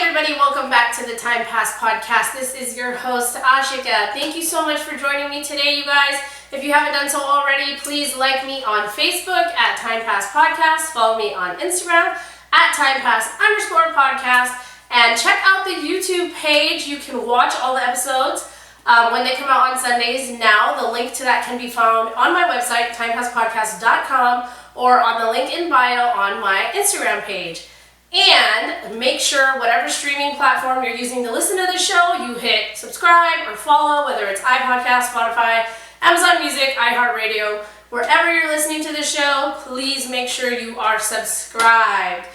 everybody, welcome back to the Time Pass podcast. This is your host, Ashika. Thank you so much for joining me today, you guys. If you haven't done so already, please like me on Facebook at Time Pass Podcast. Follow me on Instagram at TimePass_podcast. And check out the YouTube page. You can watch all the episodes when they come out on Sundays. Now, the link to that can be found on my website, timepasspodcast.com, or on the link in bio on my Instagram page. And make sure whatever streaming platform you're using to listen to the show, you hit subscribe or follow, whether it's iPodcasts, Spotify, Amazon Music, iHeartRadio, wherever you're listening to the show, please make sure you are subscribed.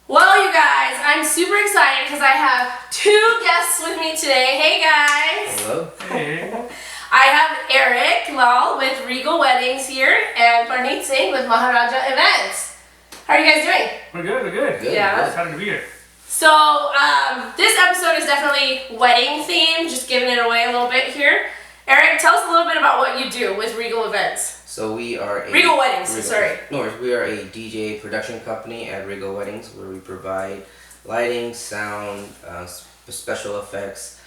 Well, you guys, I'm super excited because I have two guests with me today. Hey, guys. Hello. Hey. I have Eric Lal with Regal Weddings here and Parneet Singh with Maharaja Events. How are you guys doing? We're good. Yeah. Excited to be here. So, this episode is definitely wedding themed, just giving it away a little bit here. Eric, tell us a little bit about what you do with Regal Events. So we are Regal Weddings, sorry. No, we are a DJ production company at Regal Weddings where we provide lighting, sound, special effects,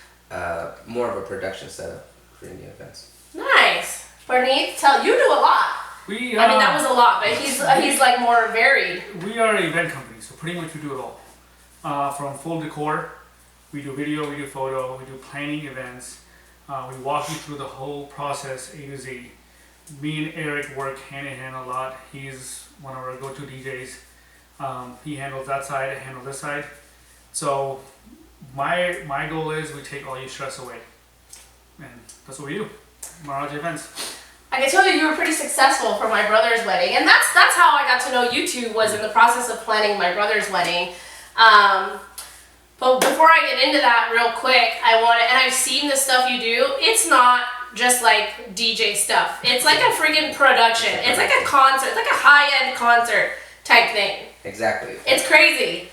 more of a production setup for any events. Nice. Parneet, you do a lot. I mean, that was a lot, but he's like more varied. We are an event company, so pretty much we do it all. From full decor, we do video, we do photo, we do planning events. We walk you through the whole process, A to Z. Me and Eric work hand in hand a lot. He's one of our go-to DJs. He handles that side, I handle this side. So my goal is we take all your stress away. And that's what we do. Maharaja Events. I can tell you were pretty successful for my brother's wedding, and that's how I got to know you two, was in the process of planning my brother's wedding. But before I get into that real quick, and I've seen the stuff you do, it's not just like DJ stuff. It's like a freaking production. It's like a concert. It's like a high-end concert type thing. Exactly. It's crazy.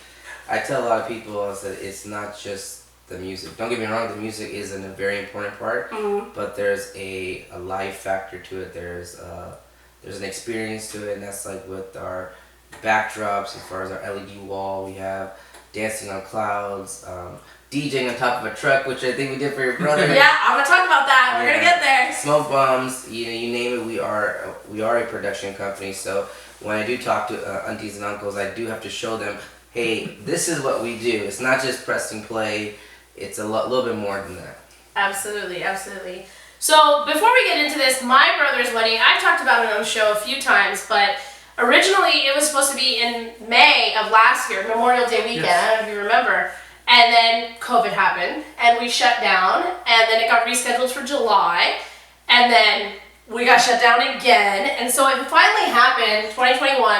I tell a lot of people that it's not just the music. Don't get me wrong, the music is a very important part, but there's a live factor to it. There's an experience to it, and that's like with our backdrops, as far as our LED wall, we have dancing on clouds, DJing on top of a truck, which I think we did for your brother. Yeah, I'm gonna talk about that. We're gonna get there. Smoke bombs, you name it. We are a production company. So when I do talk to aunties and uncles, I do have to show them, hey, this is what we do. It's not just press and play. It's a little bit more than that. Absolutely. So before we get into this, my brother's wedding, I've talked about it on the show a few times, but originally it was supposed to be in May of last year, Memorial Day weekend. Yes. I don't know if you remember. And then COVID happened, and we shut down, and then it got rescheduled for July, and then we got shut down again, and so it finally happened,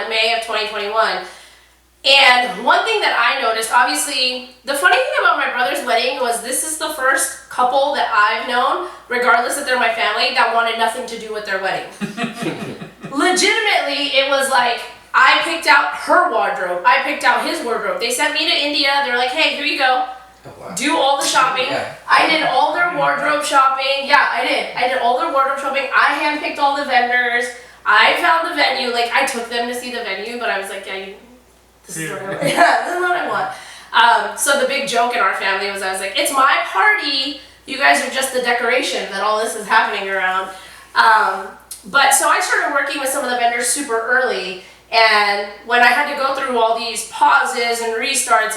May of 2021. And one thing that I noticed, obviously, the funny thing about my brother's wedding was this is the first couple that I've known, regardless that they're my family, that wanted nothing to do with their wedding. Legitimately, it was like, I picked out her wardrobe. I picked out his wardrobe. They sent me to India. They're like, hey, here you go. Oh, wow. Do all the shopping. Yeah. I did all their wardrobe shopping. Yeah, I did. I did all their wardrobe shopping. I handpicked all the vendors. I found the venue. Like, I took them to see the venue, but I was like, this is what I want. So the big joke in our family was, I was like, it's my party. You guys are just the decoration that all this is happening around. But so I started working with some of the vendors super early. And when I had to go through all these pauses and restarts,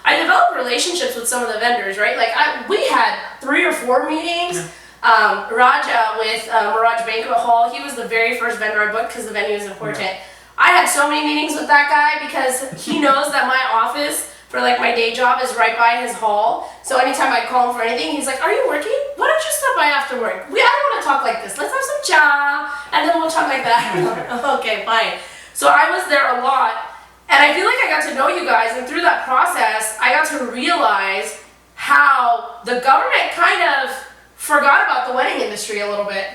I developed relationships with some of the vendors, right? Like we had 3 or 4 meetings. Raja with Mirage Banquet Hall, he was the very first vendor I booked because the venue is important. Yeah. I had so many meetings with that guy because he knows that my office for like my day job is right by his hall. So anytime I call him for anything, he's like, are you working? Why don't you stop by after work? I don't want to talk like this. Let's have some cha, and then we'll talk like that. Okay, fine. So I was there a lot, and I feel like I got to know you guys, and through that process, I got to realize how the government kind of forgot about the wedding industry a little bit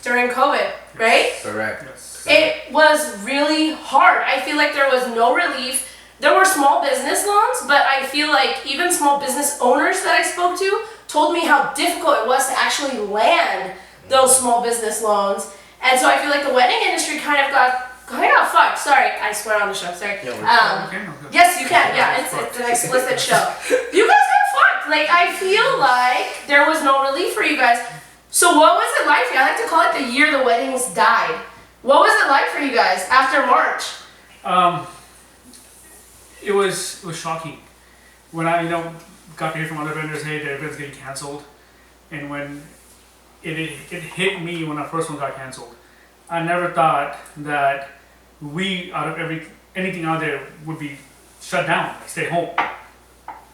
during COVID, right? Correct. Yes. It was really hard. I feel like there was no relief. There were small business loans, but I feel like even small business owners that I spoke to told me how difficult it was to actually land those small business loans. And so I feel like the wedding industry kind of got fucked. Sorry, I swear on the show. Sorry. No, yes, you can. Yeah, it's an explicit show. You guys got fucked. Like, I feel like there was no relief for you guys. So what was it like for you? I like to call it the year the weddings died. What was it like for you guys after March? It was shocking. When I, got to hear from other vendors, hey, the event's getting canceled. And when it hit me when our first one got canceled, I never thought that we, out of anything out there, would be shut down, like stay home.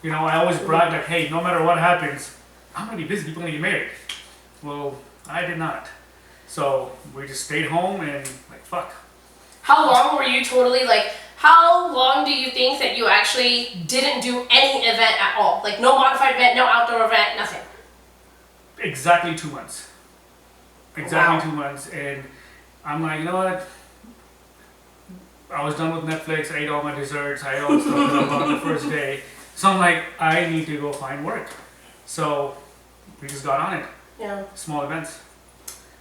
I always brag like, hey, no matter what happens, I'm gonna be busy, people are gonna get married. Well, I did not. So we just stayed home and like, fuck. How long were you totally like, how long do you think that you actually didn't do any event at all? Like no modified event, no outdoor event, nothing? Exactly 2 months. Exactly 2 months. And I'm like, you know what? I was done with Netflix, I ate all my desserts, I ate all the stuff that I bought on the first day. So I'm like, I need to go find work. So we just got on it. Yeah. Small events.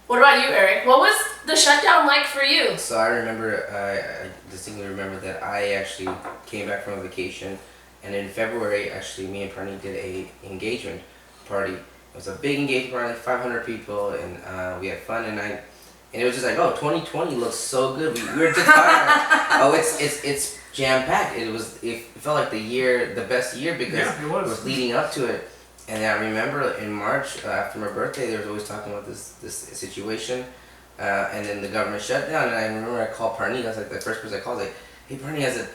What about you, Eric? What was the shutdown like for you? So I remember, I distinctly remember that I actually came back from a vacation, and in February, actually, me and Parneet did a engagement party. It was a big engagement party, 500 people, and we had fun, and it was just like, oh, 2020 looks so good. We were just tired. Oh, it's jam packed. It felt like the best year because it was leading up to it. And I remember in March, after my birthday, they were always talking about this situation, and then the government shut down. And I remember I called Parneet. I was like the first person I called. Like, hey Parneet, I said,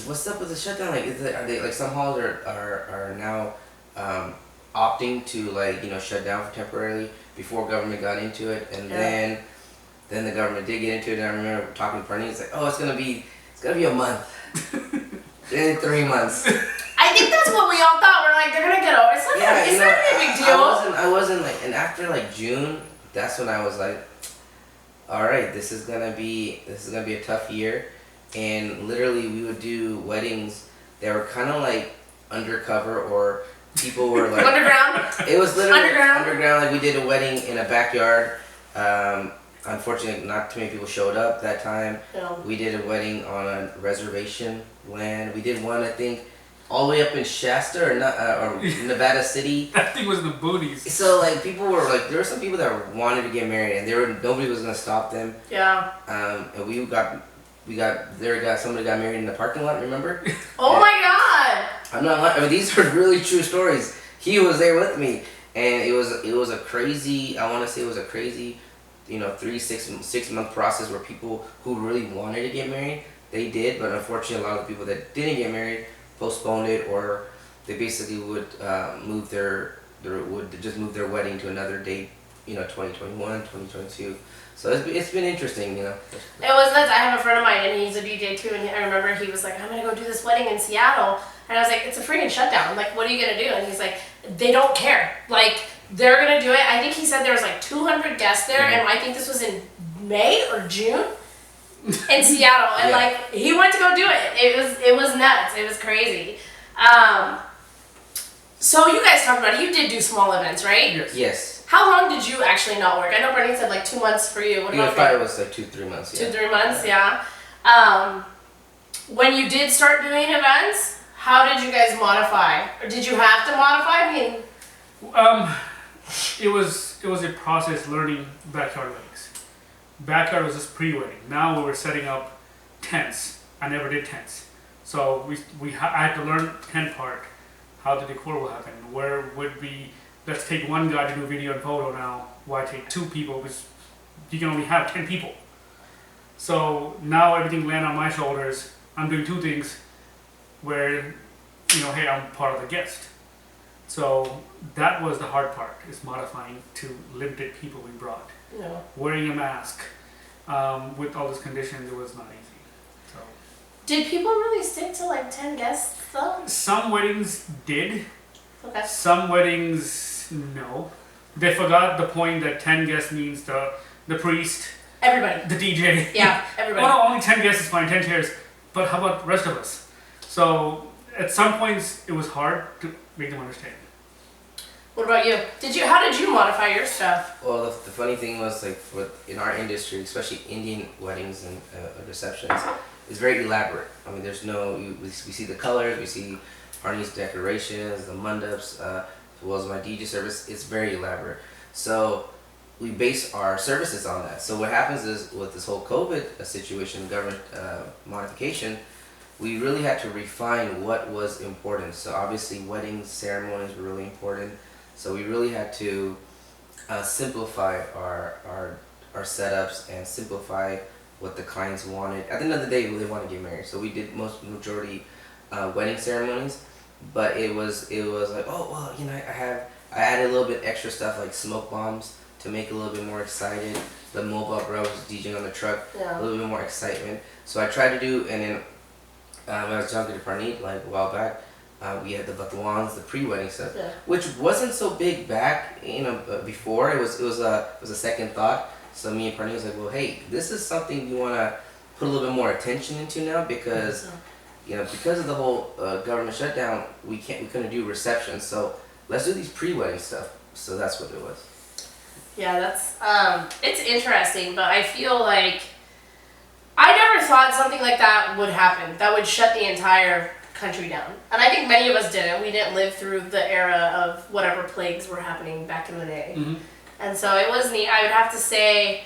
what's up with the shutdown? Like, are they like some halls are now opting to shut down for temporarily before government got into it, and then the government did get into it. And I remember talking to Parneet. It's like, oh, it's gonna be a month, then 3 months. I think that's what we all thought. We're like, they're gonna get over it. It's not gonna be a big deal. I wasn't like, and after like June, that's when I was like, all right, this is gonna be a tough year. And literally, we would do weddings that were kind of like undercover, or people were like underground. It was literally underground. Like we did a wedding in a backyard. Unfortunately, not too many people showed up that time. No. We did a wedding on a reservation land. We did one, I think, all the way up in Shasta or Nevada City. That thing was in the booties. So like people were like, there were some people that wanted to get married, and nobody was gonna stop them. Yeah. And somebody got married in the parking lot. Remember? Oh my God. I'm not lying. I mean, these are really true stories. He was there with me, and it was a crazy. I want to say it was a crazy, 6 month process where people who really wanted to get married, they did, but unfortunately, a lot of the people that didn't get married postponed it, or they basically would move their wedding to another date, 2021, 2022. So it's been interesting, It was nuts. I have a friend of mine, and he's a DJ too, and I remember he was like, I'm gonna go do this wedding in Seattle, and I was like, it's a freaking shutdown. Like, what are you gonna do? And he's like, they don't care. Like, they're gonna do it. I think he said there was like 200 guests there, and I think this was in May or June. In Seattle, and like he went to go do it. It was nuts. It was crazy. So you guys talked about it. You did do small events, right? Yes. How long did you actually not work? I know Parneet said like 2 months for you. What about you? It was like 2-3 months. 2-3 months, yeah. When you did start doing events, how did you guys modify? Or did you have to modify? It was a process learning backyard weddings. Backyard was just pre-wedding. Now we were setting up tents. I never did tents. So I had to learn tent part, how the decor will happen, where would be, let's take one guy to do video and photo now, why take 2 people, because you can only have 10 people. So now everything land on my shoulders. I'm doing 2 things where, hey, I'm part of the guest. So that was the hard part, is modifying to limited people we brought. No. Wearing a mask, with all those conditions, it was not easy. So. Did people really stick to like 10 guests though? Some weddings did. Okay. Some weddings, no. They forgot the point that 10 guests means the priest, everybody, the DJ. Yeah, everybody. Well, no, only 10 guests is fine, 10 chairs. But how about the rest of us? So at some points, it was hard to make them understand. What about you? How did you modify your stuff? Well, the funny thing was, like, in our industry, especially Indian weddings and receptions, it's very elaborate. I mean, there's no we see the colors, we see Parneet's decorations, the mandaps, as well as my DJ service. It's very elaborate. So we base our services on that. So what happens is with this whole COVID situation, government modification, we really had to refine what was important. So obviously weddings, ceremonies were really important. So we really had to simplify our setups and simplify what the clients wanted. At the end of the day, they want to get married. So we did majority wedding ceremonies, but it was like, oh well, you know, I added a little bit extra stuff like smoke bombs to make it a little bit more excited. The mobile bro was DJing on the truck, a little bit more excitement. So I tried to do, and then when I was talking to Parneet like a while back, we had the batouans, the pre-wedding stuff, which wasn't so big back, you know, before. It was a second thought. So me and Parneet was like, well, hey, this is something you want to put a little bit more attention into now because, you know, because of the whole government shutdown, we couldn't do receptions. So let's do these pre-wedding stuff. So that's what it was. Yeah, that's it's interesting, but I feel like I never thought something like that would happen. That would shut the entire country down. And I think many of us didn't. We didn't live through the era of whatever plagues were happening back in the day. Mm-hmm. And so it was neat. I would have to say,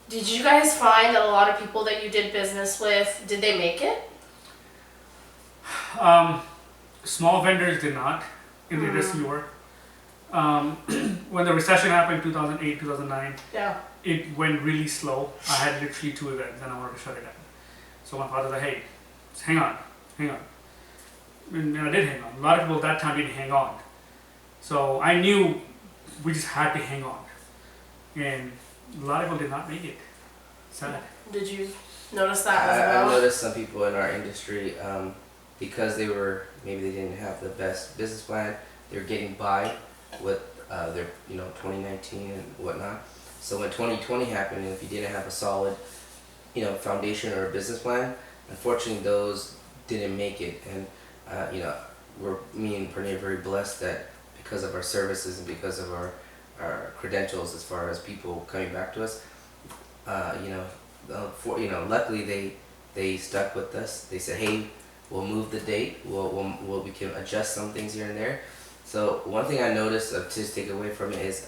did you guys find that a lot of people that you did business with, did they make it? Small vendors did not in the industry we were. When the recession happened in 2008, 2009, it went really slow. I had literally 2 events and I wanted to shut it down. So my father was like, hey, just hang on. And I did hang on. A lot of people at that time didn't hang on. So I knew we just had to hang on. And a lot of people did not make it. Sad. Did you notice that as well? I noticed some people in our industry, because maybe they didn't have the best business plan, they were getting by with their 2019 and whatnot. So when 2020 happened, and if you didn't have a solid foundation or a business plan, unfortunately those didn't make it. And me and Parneet are very blessed that because of our services and because of our credentials as far as people coming back to us, luckily they stuck with us. They said, hey, we'll move the date, we can adjust some things here and there. So one thing I noticed to just take away from it is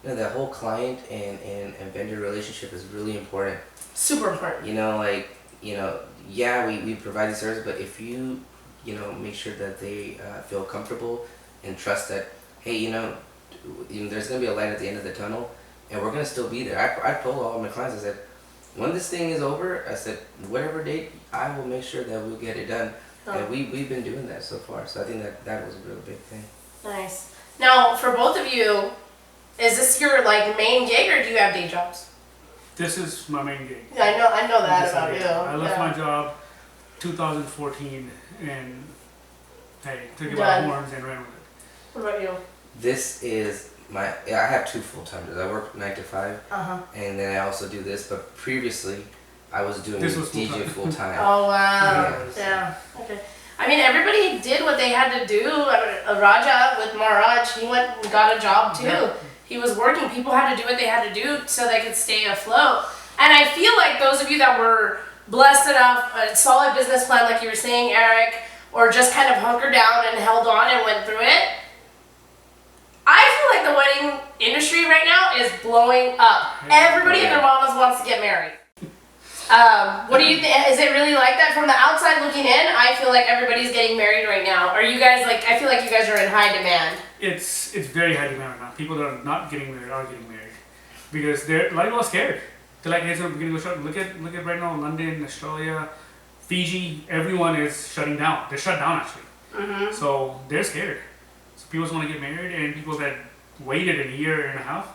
that whole client and vendor relationship is really important. Super important. We provide the service, but if you make sure that they feel comfortable and trust that, hey, there's gonna be a light at the end of the tunnel, and we're gonna still be there. I told all my clients, I said, when this thing is over, I said, whatever date, I will make sure that we'll get it done. And we've been doing that so far. So I think that was a real big thing. Nice. Now, for both of you, is this your main gig, or do you have day jobs? This is my main gig. Yeah, I know that about you. I left my job 2014 and took it by horns and ran with it. What about you? This is I have 2 full-timers. I work 9 to 5, and then I also do this. But previously, I was doing DJ full-time. Oh wow! Yeah. Okay. I mean, everybody did what they had to do. Raja with Maharaj, he went and got a job too. Yeah. He was working. People had to do what they had to do so they could stay afloat. And I feel like those of you that were blessed enough, a solid business plan, like you were saying, Eric, or just kind of hunkered down and held on and went through it. I feel like the wedding industry right now is blowing up. Everybody and their mamas wants to get married. What do you think? Is it really like that? From the outside looking in, I feel like everybody's getting married right now. Are you guys I feel like you guys are in high demand. It's very high demand right now. People that are not getting married are getting married because a lot of people are scared. They're like, hey, so we're gonna go shut. Look at right now, London, Australia, Fiji. Everyone is shutting down. They're shut down actually. Mm-hmm. So they're scared. So people just want to get married, and people that waited a year and a half,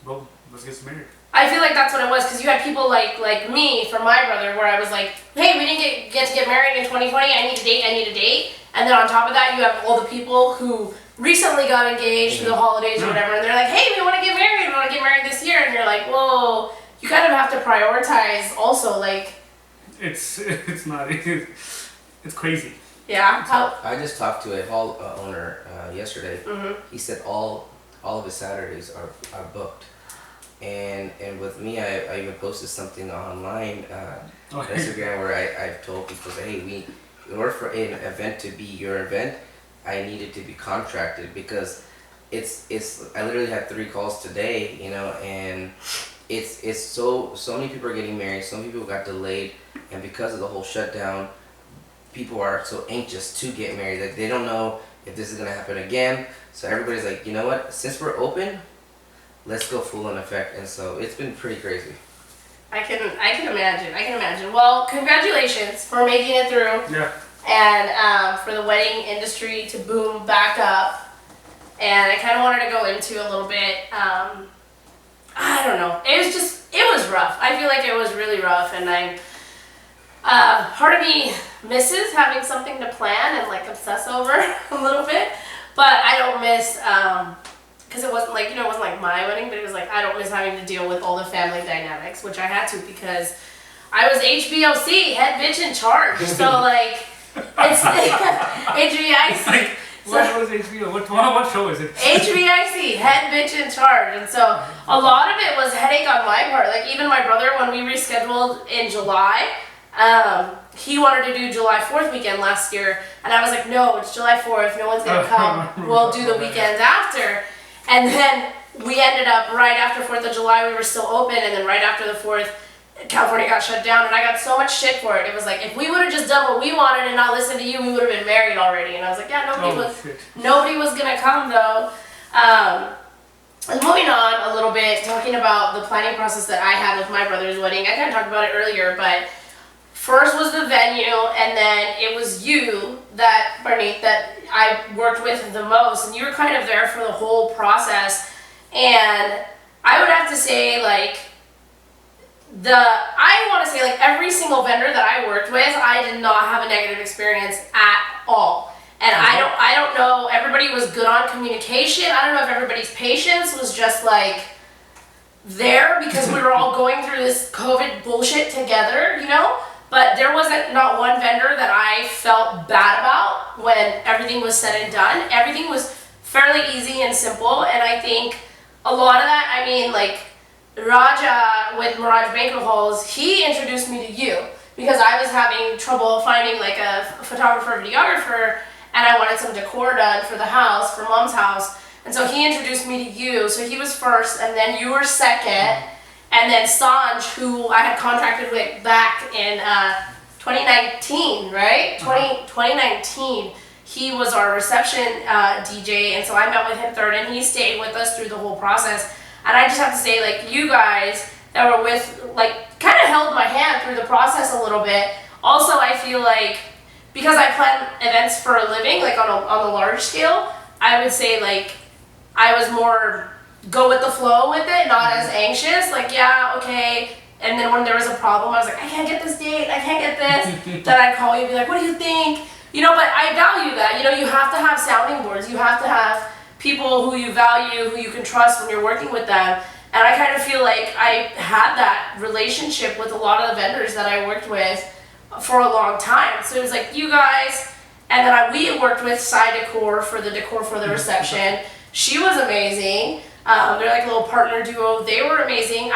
well, let's get married. I feel like that's what it was, because you had people like me from my brother, where I was like, hey, we didn't get to get married in 2020, I need a date. And then on top of that, you have all the people who recently got engaged for the holidays or whatever, and they're like, hey, we want to get married this year. And you're like, whoa, you kind of have to prioritize also, It's crazy. Yeah. I just talked to a hall owner yesterday. Mm-hmm. He said all of his Saturdays are booked. And with me, I even posted something online on Instagram where I've told people, hey, in order for an event to be your event, I needed to be contracted, because it's I literally had 3 calls today, and it's so many people are getting married, so many people got delayed, and because of the whole shutdown, people are so anxious to get married that they don't know if this is gonna happen again. So everybody's like, you know what? Since we're open, let's go full in effect. And so it's been pretty crazy. I can imagine. Well, congratulations for making it through. Yeah. And for the wedding industry to boom back up. And I kind of wanted to go into a little bit, I don't know. It was rough. I feel like it was really rough, and part of me misses having something to plan and like obsess over a little bit, but I don't miss, because it wasn't like, it wasn't like my wedding, but it was like, I don't miss having to deal with all the family dynamics, which I had to because I was HBOC, head bitch in charge, so like, it's HBIC. What is HBO? What show is it? HBIC, head bitch in charge. And so a lot of it was headache on my part. Like even my brother, when we rescheduled in July, he wanted to do July 4th weekend last year. And I was like, no, it's July 4th. No one's going to come. We'll do the weekends after. And then we ended up right after 4th of July, we were still open. And then right after the 4th, California got shut down, and I got so much shit for it. It was like, if we would have just done what we wanted and not listened to you, we would have been married already. And I was like, yeah, nobody was gonna come though. And moving on a little bit, talking about the planning process that I had with my brother's wedding. I kind of talked about it earlier, but first was the venue, and then it was you, Parneet, that I worked with the most, and you were kind of there for the whole process. And I would have to say, like, I want to say, like, every single vendor that I worked with, I did not have a negative experience at all. And I don't know, everybody was good on communication. I don't know if everybody's patience was just like there because we were all going through this COVID bullshit together, But there wasn't not one vendor that I felt bad about when everything was said and done. Everything was fairly easy and simple, and I think a lot of that, I mean, like, Raja with Mirage Banquet Halls, he introduced me to you because I was having trouble finding like a photographer, videographer, and I wanted some decor done for the house, for Mom's house. And so he introduced me to you. So he was first, and then you were second, and then Sanj, who I had contracted with back in 2019, right? 2019. He was our reception DJ, and so I met with him third, and he stayed with us through the whole process. And I just have to say, like, you guys that were with, like, kind of held my hand through the process a little bit. Also, I feel like, because I plan events for a living, like, on a large scale, I would say, like, I was more go with the flow with it, not as anxious. Like, yeah, okay. And then when there was a problem, I was like, I can't get this date, I can't get this. Then I'd call you and be like, what do you think? But I value that. You have to have sounding boards. You have to have people who you value, who you can trust when you're working with them. And I kind of feel like I had that relationship with a lot of the vendors that I worked with for a long time. So it was like you guys, and then we worked with Side Decor for the reception. She was amazing. They're like a little partner duo. They were amazing.